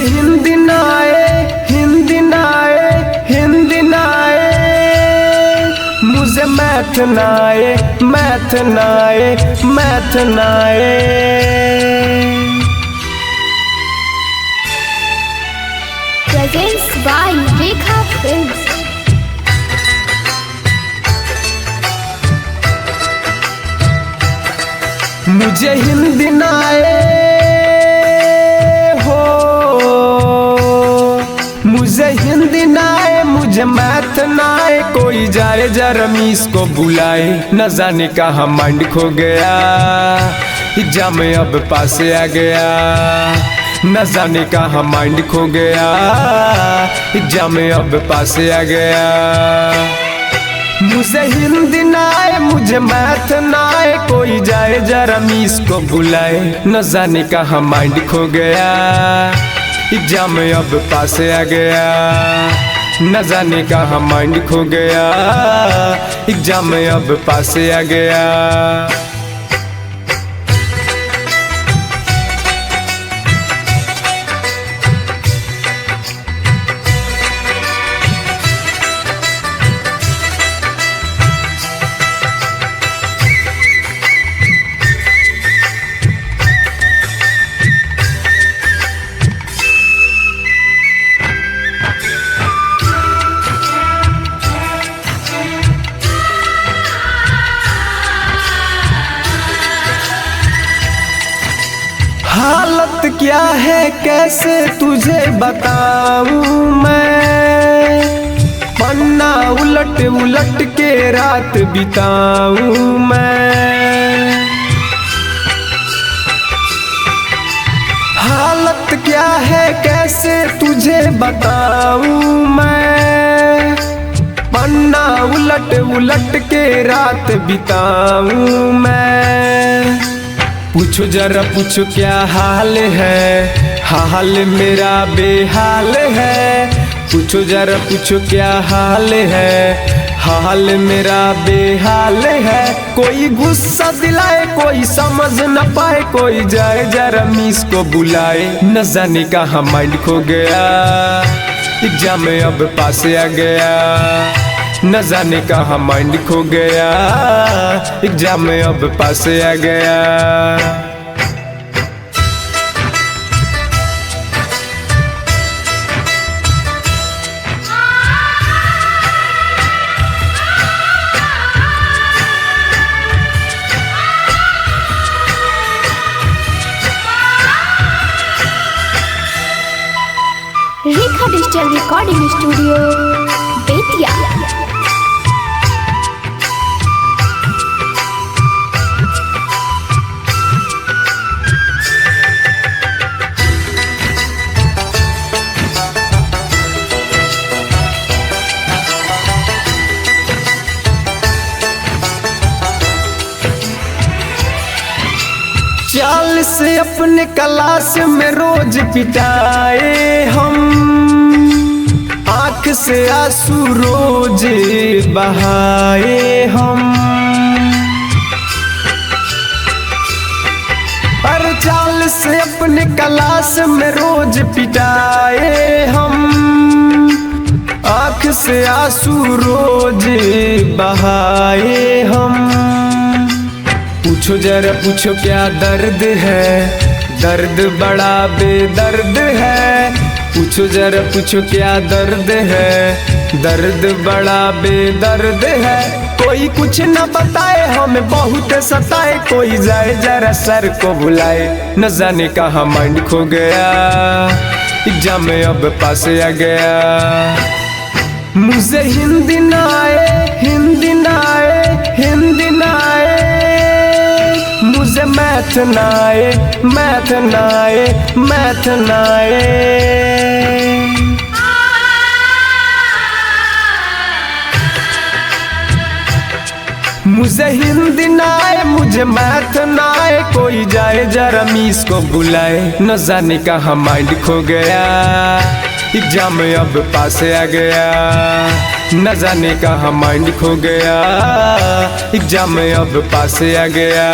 हिंदी ना आए, हिंदी ना आए, हिंदी ना आए। मुझे मैथ ना आए, मैथ ना आए, मैथ ना आए। Presents by Rekha Films. मुझे हिंदी ना आए हो, मुझे हिंदी ना आए, मुझे मैथ ना आए। कोई जाए जरा मीस को बुलाए, न जाने कहाँ माइंड खो गया। एग्जाम में अब पास आ गया, न जाने कहाँ माइंड खो गया। एग्जाम में अब पास आ गया। मुझे हिंदी ना आए, मुझे मैथ ना आए। कोई जाए जरा मीस को बुलाए, न जाने कहाँ माइंड खो गया। एग्जाम में अब पास आ गया, न जाने कहाँ माइंड खो गया। एग्जाम में अब पास आ गया। हालत क्या है कैसे तुझे बताऊं मैं, पन्ना उलट उलट के रात बिताऊं मैं। हालत क्या है कैसे तुझे बताऊं मैं, पन्ना उलट उलट के रात बिताऊं मैं। पूछो जरा पूछो क्या हाल है, हाल मेरा बेहाल है। पूछो जरा पूछो क्या हाल है, हाल मेरा बेहाल है। कोई गुस्सा दिलाए, कोई समझ न पाए। कोई जाए जरा मीस को बुलाए, न जाने कहाँ माइंड खो गया। एग्जाम में अब पास आ गया, न जाने कहाँ माइंड खो गया। एग्जाम में अब पास आ गया। Rekha Digital Recording Studio, Betia. चाल से अपने क्लास में रोज पिटाए हम, आँख से आंसू रोज बहाए हम। पर चाल से अपने क्लास में रोज पिटाए हम, आँख से आंसू रोज बहाए हम। पूछो जरा पूछो क्या दर्द है, दर्द बड़ा बेदर्द है। पूछो जरा पूछो क्या दर्द है, दर्द बड़ा बेदर्द है। कोई कुछ न बताए हमें बहुत सताए। कोई जाए जरा सर को बुलाए, न जाने कहाँ माइंड खो गया। एग्जाम में अब पास आ गया। मुझे हिंदी ना आए, हिंदी ना आए, हिंदी ना आए। मुझे मैथ ना आए, मैथ ना आए, मैथ ना आए। मुझे हिंदी ना आए, मुझे मैथ ना आए। कोई जाए जरा मीस को बुलाए, न जाने कहाँ माइंड खो गया। एग्जाम में अब पास आ गया, न जाने कहाँ माइंड खो गया। एग्जाम में अब पास आ गया।